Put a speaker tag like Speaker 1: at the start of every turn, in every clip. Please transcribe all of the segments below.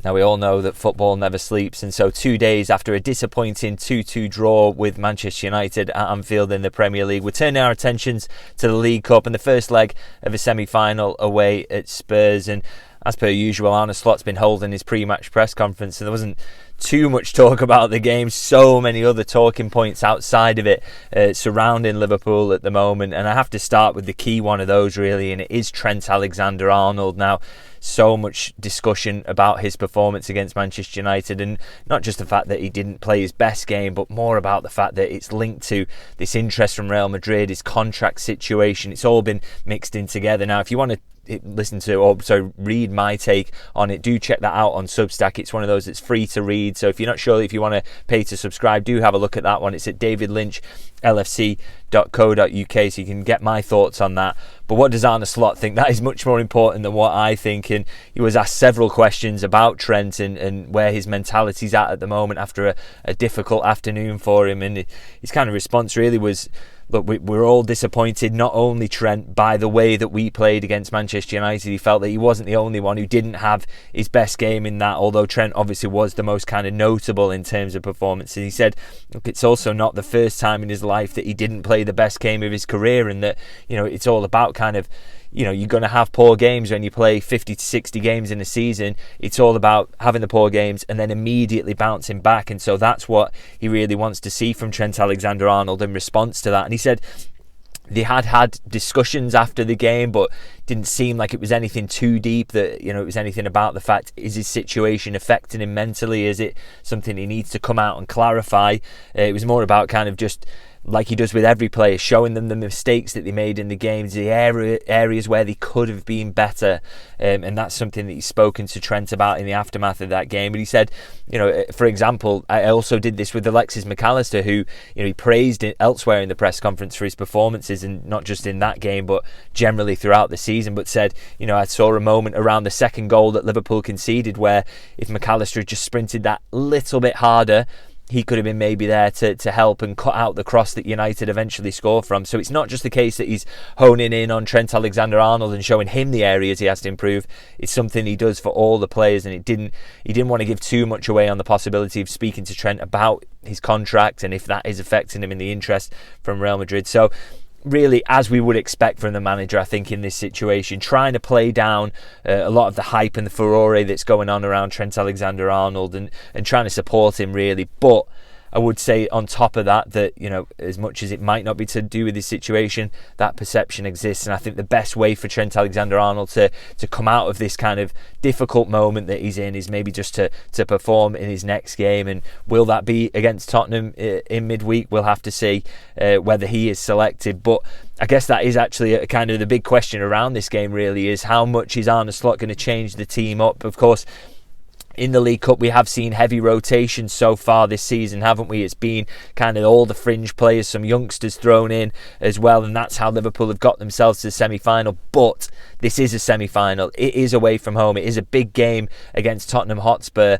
Speaker 1: Now, we all know that football never sleeps, and so 2 days after a disappointing 2-2 draw with Manchester United at Anfield in the Premier League, we're turning our attentions to the League Cup and the first leg of a semi-final away at Spurs. And as per usual, Arne Slot's been holding his pre-match press conference, and there wasn't too much talk about the game. So many other talking points outside of it surrounding Liverpool at the moment, and I have to start with the key one of those, really, and it is Trent Alexander-Arnold. Now, so much discussion about his performance against Manchester United, and not just the fact that he didn't play his best game, but more about the fact that it's linked to this interest from Real Madrid, his contract situation. It's all been mixed in together. Now, if you want to read my take on it, do check that out on Substack. It's one of those that's free to read, so if you're not sure if you want to pay to subscribe, do have a look at that one. It's at David Lynch LFC.co.uk, so you can get my thoughts on that. But what does Arne Slot think? That is much more important than what I think. And he was asked several questions about Trent and where his mentality's at the moment after a difficult afternoon for him. And his kind of response really was, look, we're all disappointed, not only Trent, by the way that we played against Manchester United. He felt that he wasn't the only one who didn't have his best game in that, although Trent obviously was the most kind of notable in terms of performance. And he said, look, it's also not the first time in his life that he didn't play the best game of his career, and that, you know, it's all about kind of, you know, you're going to have poor games when you play 50 to 60 games in a season. It's all about having the poor games and then immediately bouncing back. And so that's what he really wants to see from Trent Alexander-Arnold in response to that. And he said they had discussions after the game, but didn't seem like it was anything too deep, that, you know, it was anything about the fact, is his situation affecting him mentally? Is it something he needs to come out and clarify? It was more about kind of just, like he does with every player, showing them the mistakes that they made in the games, the areas where they could have been better, and that's something that he's spoken to Trent about in the aftermath of that game. But he said, you know, for example, I also did this with Alexis McAllister, who, you know, he praised it elsewhere in the press conference for his performances, and not just in that game but generally throughout the season, but said, you know, I saw a moment around the second goal that Liverpool conceded where if McAllister had just sprinted that little bit harder, he could have been maybe there to help and cut out the cross that United eventually score from. So it's not just the case that he's honing in on Trent Alexander-Arnold and showing him the areas he has to improve. It's something he does for all the players, and he didn't want to give too much away on the possibility of speaking to Trent about his contract and if that is affecting him in the interest from Real Madrid. So really, as we would expect from the manager, I think, in this situation, trying to play down a lot of the hype and the furore that's going on around Trent Alexander-Arnold and trying to support him, really. But I would say on top of that, you know, as much as it might not be to do with his situation, that perception exists. And I think the best way for Trent Alexander-Arnold to come out of this kind of difficult moment that he's in is maybe just to perform in his next game. And will that be against Tottenham in midweek? We'll have to see whether he is selected. But I guess that is actually a kind of the big question around this game, really, is how much is Arne Slot going to change the team up? Of course, in the League Cup, we have seen heavy rotation so far this season, haven't we? It's been kind of all the fringe players, some youngsters thrown in as well, and that's how Liverpool have got themselves to the semi-final. But this is a semi-final. It is away from home. It is a big game against Tottenham Hotspur.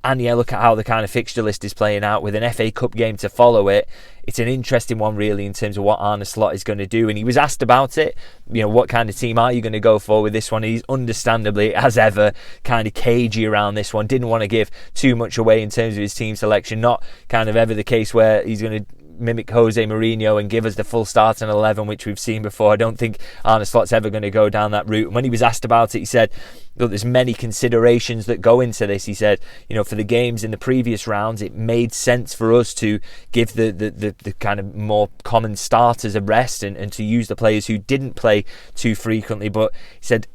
Speaker 1: And yeah, look at how the kind of fixture list is playing out with an FA Cup game to follow it. It's an interesting one, really, in terms of what Arne Slot is going to do. And he was asked about it. You know, what kind of team are you going to go for with this one? He's understandably, as ever, kind of cagey around this one. Didn't want to give too much away in terms of his team selection. Not kind of ever the case where he's going to mimic Jose Mourinho and give us the full starting 11, which we've seen before. I don't think Arne Slot's ever going to go down that route. And when he was asked about it, he said, look, there's many considerations that go into this. He said, you know, for the games in the previous rounds, it made sense for us to give the kind of more common starters a rest and to use the players who didn't play too frequently. But he said,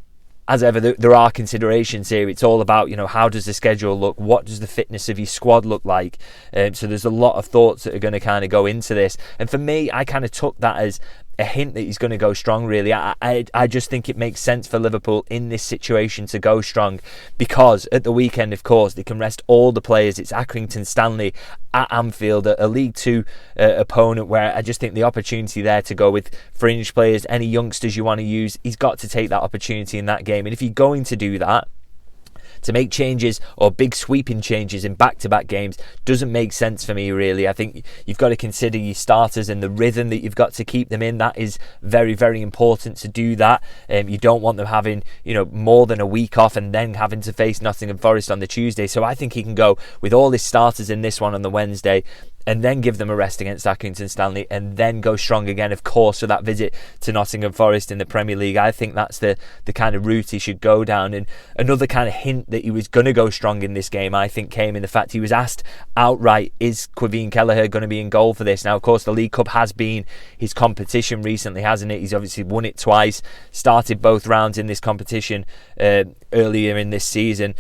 Speaker 1: as ever, there are considerations here. It's all about, you know, how does the schedule look? What does the fitness of your squad look like? So there's a lot of thoughts that are going to kind of go into this. And for me, I kind of took that as a hint that he's going to go strong, really. I just think it makes sense for Liverpool in this situation to go strong, because at the weekend, of course, they can rest all the players. It's Accrington Stanley at Anfield, a League Two opponent, where I just think the opportunity there to go with fringe players, any youngsters you want to use, he's got to take that opportunity in that game. And if you're going to do that, to make changes or big sweeping changes in back-to-back games doesn't make sense for me, really. I think you've got to consider your starters and the rhythm that you've got to keep them in. That is very, very important to do that. You don't want them having, more than a week off and then having to face Nottingham Forest on the Tuesday. So I think he can go with all his starters in this one on the Wednesday, and then give them a rest against Accrington Stanley, and then go strong again, of course, for that visit to Nottingham Forest in the Premier League. I think that's the kind of route he should go down. And another kind of hint that he was going to go strong in this game, I think, came in the fact he was asked outright, is Quevin Kelleher going to be in goal for this? Now, of course, the League Cup has been his competition recently, hasn't it? He's obviously won it twice, started both rounds in this competition earlier in this season.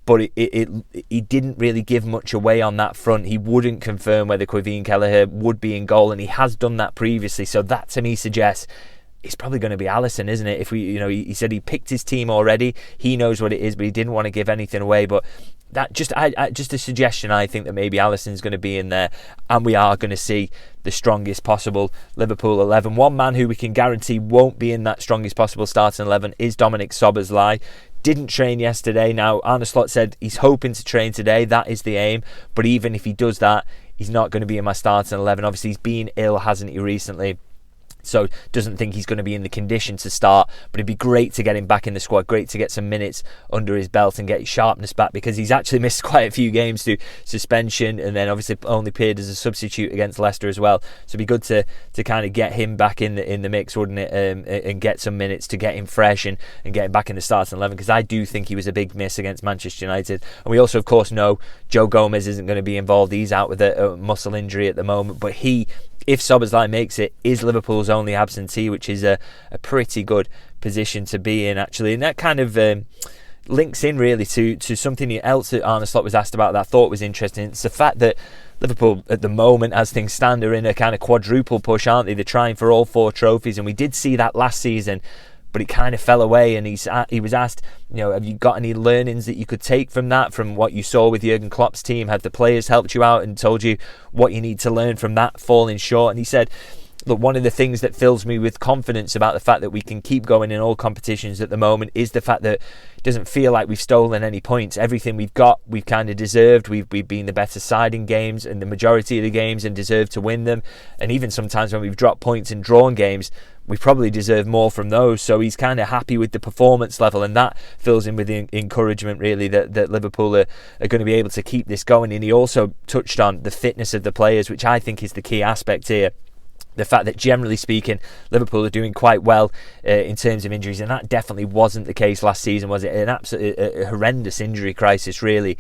Speaker 1: But he didn't really give much away on that front. He wouldn't confirm whether Quevin Kelleher would be in goal, and he has done that previously. So that to me suggests it's probably going to be Alisson, isn't it? If he said he picked his team already. He knows what it is, but he didn't want to give anything away. But that just a suggestion. I think that maybe Alisson's going to be in there, and we are going to see the strongest possible Liverpool 11. One man who we can guarantee won't be in that strongest possible starting 11 is Dominic Szoboszlai. Didn't train yesterday. Now, Arne Slot said he's hoping to train today. That is the aim. But even if he does that, he's not going to be in my starting 11. Obviously, he's been ill, hasn't he, recently? So doesn't think he's going to be in the condition to start, but it'd be great to get him back in the squad, great to get some minutes under his belt and get his sharpness back, because he's actually missed quite a few games through suspension, and then obviously only appeared as a substitute against Leicester as well. So it'd be good to kind of get him back in the mix, wouldn't it, and get some minutes to get him fresh and get him back in the starting 11, because I do think he was a big miss against Manchester United. And we also, of course, know Joe Gomez isn't going to be involved. He's out with a muscle injury at the moment, but if Szoboszlai makes it, is Liverpool's only absentee, which is a pretty good position to be in, actually. And that kind of links in really to something else that Arne Slot was asked about that I thought was interesting. It's the fact that Liverpool at the moment, as things stand, are in a kind of quadruple push, aren't they? They're trying for all 4 trophies, and we did see that last season, but it kind of fell away. And he was asked, have you got any learnings that you could take from that, from what you saw with Jurgen Klopp's team? Have the players helped you out and told you what you need to learn from that falling short? And he said, look, one of the things that fills me with confidence about the fact that we can keep going in all competitions at the moment is the fact that it doesn't feel like we've stolen any points. Everything we've got, we've kind of deserved. We've been the better side in games, and the majority of the games, and deserved to win them. And even sometimes when we've dropped points and drawn games, we probably deserve more from those. So he's kind of happy with the performance level, and that fills him with the encouragement, really, that Liverpool are going to be able to keep this going. And he also touched on the fitness of the players, which I think is the key aspect here. The fact that, generally speaking, Liverpool are doing quite well in terms of injuries, and that definitely wasn't the case last season, was it? An absolute horrendous injury crisis, really,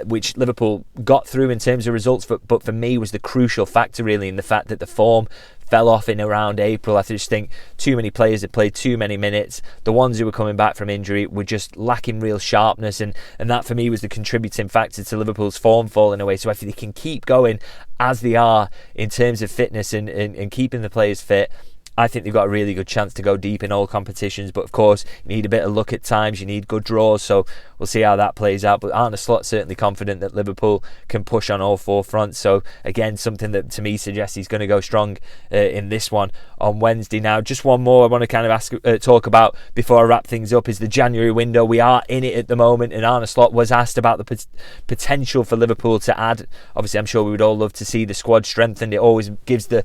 Speaker 1: which Liverpool got through in terms of results, but for me was the crucial factor, really, in the fact that the form fell off in around April. I just think too many players had played too many minutes. The ones who were coming back from injury were just lacking real sharpness, and that for me was the contributing factor to Liverpool's form falling away. So if they can keep going as they are in terms of fitness and keeping the players fit, I think they've got a really good chance to go deep in all competitions. But of course, you need a bit of luck at times, you need good draws, so we'll see how that plays out. But Arne Slot's certainly confident that Liverpool can push on all 4 fronts. So again, something that to me suggests he's going to go strong in this one on Wednesday. Now, just one more I want to kind of talk about before I wrap things up is the January window. We are in it at the moment, and Arne Slot was asked about the potential for Liverpool to add. Obviously, I'm sure we would all love to see the squad strengthened. It always gives the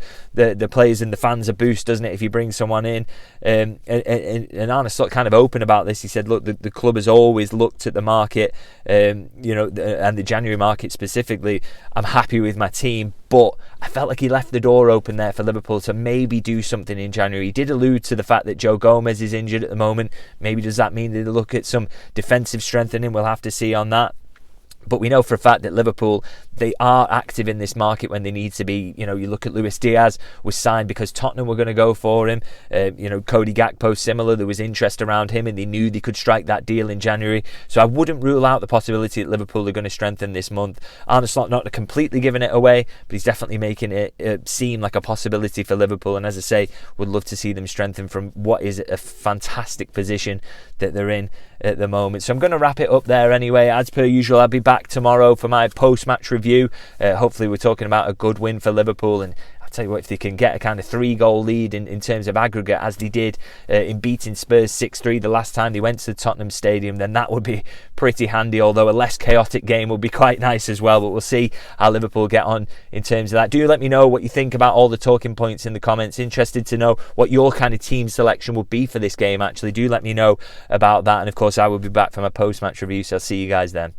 Speaker 1: players and the fans a boost, doesn't it, if you bring someone in? And Arne Slot kind of open about this. He said, look, the club has always looked at the market, and the January market specifically. I'm happy with my team, but I felt like he left the door open there for Liverpool to maybe do something in January. He did allude to the fact that Joe Gomez is injured at the moment. Maybe does that mean they look at some defensive strengthening? We'll have to see on that. But we know for a fact that Liverpool, they are active in this market when they need to be. You look at Luis Diaz, was signed because Tottenham were going to go for him. Cody Gakpo, similar. There was interest around him, and they knew they could strike that deal in January. So I wouldn't rule out the possibility that Liverpool are going to strengthen this month. Arne Slot not completely giving it away, but he's definitely making it seem like a possibility for Liverpool. And as I say, would love to see them strengthen from what is a fantastic position that they're in at the moment. So I'm going to wrap it up there anyway. As per usual, I'll be back tomorrow for my post-match review. Hopefully we're talking about a good win for Liverpool, and I'll tell you what, if they can get a kind of 3-goal lead in terms of aggregate, as they did in beating Spurs 6-3 the last time they went to the Tottenham Stadium, then that would be pretty handy, although a less chaotic game would be quite nice as well. But we'll see how Liverpool get on in terms of that. Do let me know what you think about all the talking points in the comments. Interested to know what your kind of team selection would be for this game, actually. Do let me know about that. And of course, I will be back for my post-match review, so I'll see you guys then.